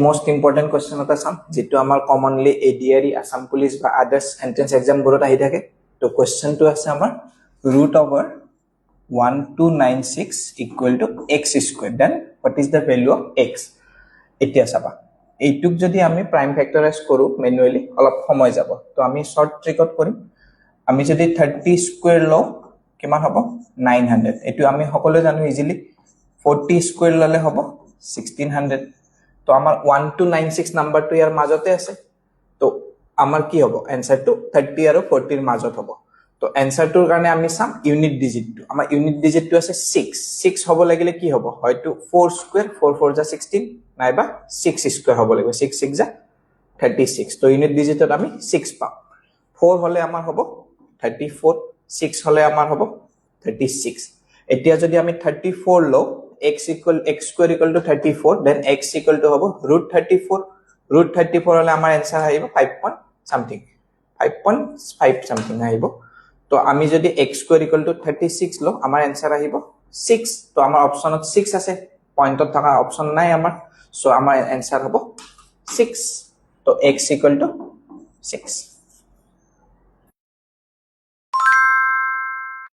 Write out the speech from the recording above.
most important question এটা চাম যেটো আমাৰ commonly ADRE Assam Police বা others entrance exam বোৰত আহি থাকে তো question টো আছে আমাৰ root over 1296 equal to x squared then what is the value of x এতিয়া চাবা এইটুক যদি আমি prime factorize কৰো manually অলপ সময় যাব তো আমি short trickত কৰিম আমি যদি 30 square লও কিমান হ'ব 900 এটো আমি সকলো জানো ইজিলি 40 square ললে হ'ব 1600 তো আমাৰ 1296 নাম্বাৰটো ইয়াৰ মাজতে আছে তো আমাৰ কি হ'ব আনসাৰটো 30 আৰু 40 ৰ মাজত হ'ব তো আনসাৰটোৰ কাৰণে আমি চাম ইউনিট ডিজিটটো আমাৰ ইউনিট ডিজিটটো আছে 6 6 হ'ব লাগিলে কি হ'ব হয়তো 4 স্কয়াৰ 4 4 যা 16 নাইবা 6 স্কয়াৰ হ'ব লাগিব 6 6 যা 36 তো ইউনিট ডিজিটত আমি 6 পাম 4 হলে আমাৰ হ'ব 34 6 হলে আমাৰ হ'ব 36 এতিয়া যদি আমি 34 লও x square equal to 34 then x equal to hobo root 34 hole amar answer aibo 5 point something 5.5 something aibo to ami jodi x square equal to 36 lo amar answer aibo 6 to amar option ot 6 ase point ot thaka option nai amar so amar answer hobo 6 to x equal to 6